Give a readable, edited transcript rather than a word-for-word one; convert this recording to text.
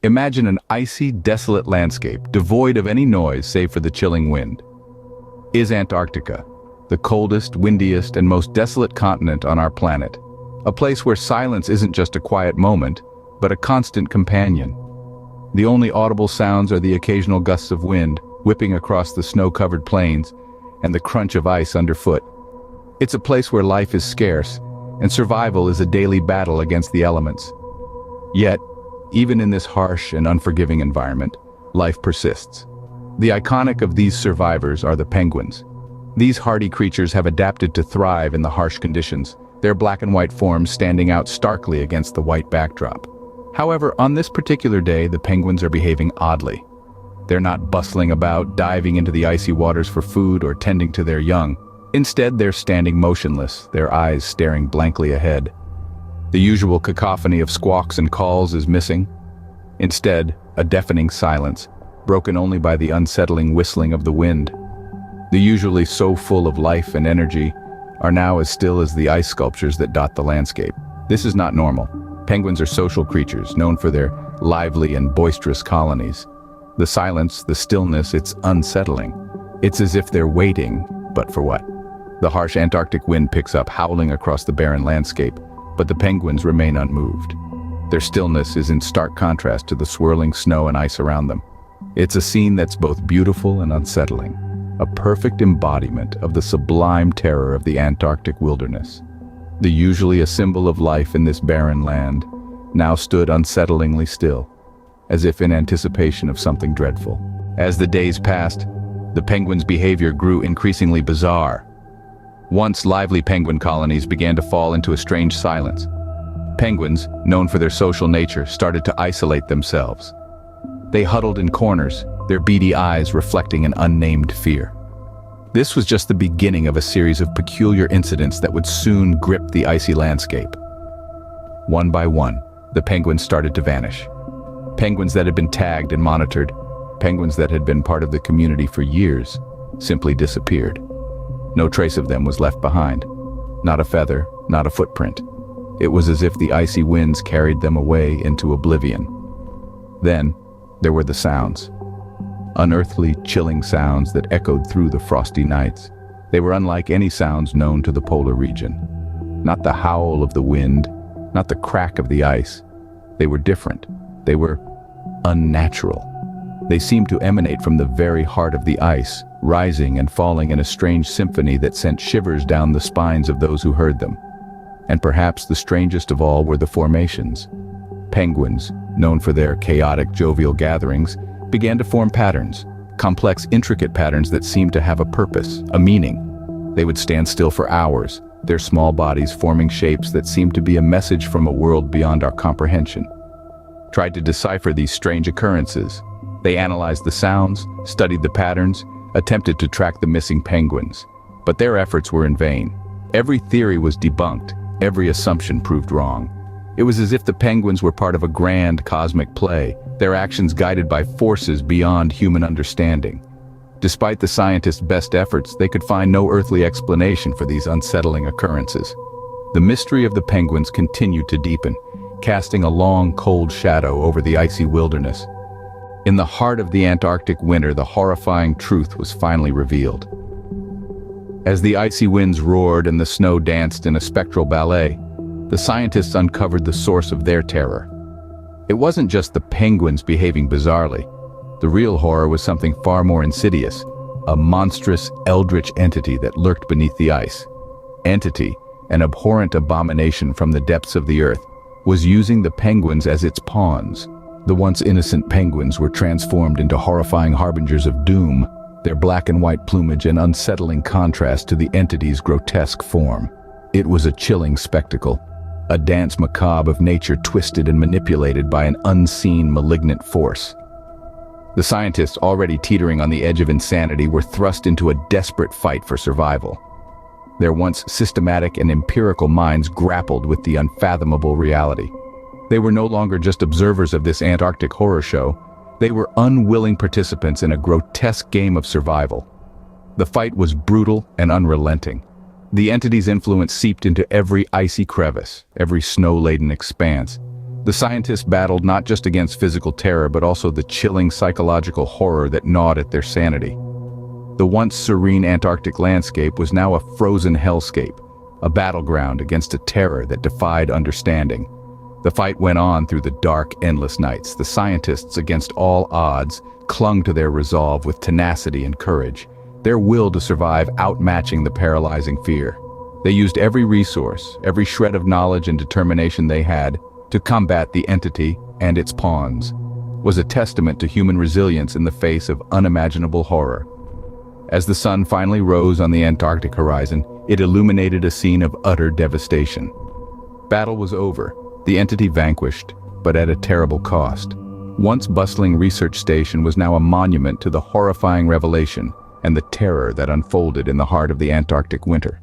Imagine an icy, desolate landscape, devoid of any noise save for the chilling wind. Is Antarctica, the coldest, windiest, and most desolate continent on our planet, a place where silence isn't just a quiet moment, but a constant companion. The only audible sounds are the occasional gusts of wind, whipping across the snow-covered plains, and the crunch of ice underfoot. It's a place where life is scarce, and survival is a daily battle against the elements. Yet, even in this harsh and unforgiving environment, life persists. The iconic of these survivors are the penguins. These hardy creatures have adapted to thrive in the harsh conditions, their black and white forms standing out starkly against the white backdrop. However, on this particular day, the penguins are behaving oddly. They're not bustling about, diving into the icy waters for food or tending to their young. Instead, they're standing motionless, their eyes staring blankly ahead. The usual cacophony of squawks and calls is missing. Instead, a deafening silence, broken only by the unsettling whistling of the wind. The usually so full of life and energy are now as still as the ice sculptures that dot the landscape. This is not normal. Penguins are social creatures, known for their lively and boisterous colonies. The silence, the stillness, it's unsettling. It's as if they're waiting, but for what? The harsh Antarctic wind picks up, howling across the barren landscape, but the penguins remain unmoved. Their stillness is in stark contrast to the swirling snow and ice around them. It's a scene that's both beautiful and unsettling, a perfect embodiment of the sublime terror of the Antarctic wilderness. The usually a symbol of life in this barren land now stood unsettlingly still, as if in anticipation of something dreadful. As the days passed, the penguins' behavior grew increasingly bizarre. Once lively penguin colonies began to fall into a strange silence. Penguins, known for their social nature, started to isolate themselves. They huddled in corners, their beady eyes reflecting an unnamed fear. This was just the beginning of a series of peculiar incidents that would soon grip the icy landscape. One by one, the penguins started to vanish. Penguins that had been tagged and monitored, penguins that had been part of the community for years, simply disappeared. No trace of them was left behind. Not a feather, not a footprint. It was as if the icy winds carried them away into oblivion. Then, there were the sounds. Unearthly, chilling sounds that echoed through the frosty nights. They were unlike any sounds known to the polar region. Not the howl of the wind, not the crack of the ice. They were different. They were unnatural. They seemed to emanate from the very heart of the ice, rising and falling in a strange symphony that sent shivers down the spines of those who heard them. And perhaps the strangest of all were the formations. Penguins, known for their chaotic, jovial gatherings, began to form patterns, complex, intricate patterns that seemed to have a purpose, a meaning. They would stand still for hours, their small bodies forming shapes that seemed to be a message from a world beyond our comprehension. Tried to decipher these strange occurrences. They analyzed the sounds, studied the patterns, attempted to track the missing penguins. But their efforts were in vain. Every theory was debunked, every assumption proved wrong. It was as if the penguins were part of a grand cosmic play, their actions guided by forces beyond human understanding. Despite the scientists' best efforts, they could find no earthly explanation for these unsettling occurrences. The mystery of the penguins continued to deepen, casting a long, cold shadow over the icy wilderness. In the heart of the Antarctic winter, the horrifying truth was finally revealed. As the icy winds roared and the snow danced in a spectral ballet, the scientists uncovered the source of their terror. It wasn't just the penguins behaving bizarrely. The real horror was something far more insidious, a monstrous, eldritch entity that lurked beneath the ice. Entity, an abhorrent abomination from the depths of the earth, was using the penguins as its pawns. The once innocent penguins were transformed into horrifying harbingers of doom, their black and white plumage an unsettling contrast to the entity's grotesque form. It was a chilling spectacle, a dance macabre of nature twisted and manipulated by an unseen malignant force. The scientists, already teetering on the edge of insanity, were thrust into a desperate fight for survival. Their once systematic and empirical minds grappled with the unfathomable reality. They were no longer just observers of this Antarctic horror show. They were unwilling participants in a grotesque game of survival. The fight was brutal and unrelenting. The entity's influence seeped into every icy crevice, every snow-laden expanse. The scientists battled not just against physical terror but also the chilling psychological horror that gnawed at their sanity. The once serene Antarctic landscape was now a frozen hellscape, a battleground against a terror that defied understanding. The fight went on through the dark, endless nights. The scientists, against all odds, clung to their resolve with tenacity and courage, their will to survive outmatching the paralyzing fear. They used every resource, every shred of knowledge and determination they had to combat the entity and its pawns. Was a testament to human resilience in the face of unimaginable horror. As the sun finally rose on the Antarctic horizon, it illuminated a scene of utter devastation. Battle was over, the entity vanquished, but at a terrible cost. Once bustling research station was now a monument to the horrifying revelation and the terror that unfolded in the heart of the Antarctic winter.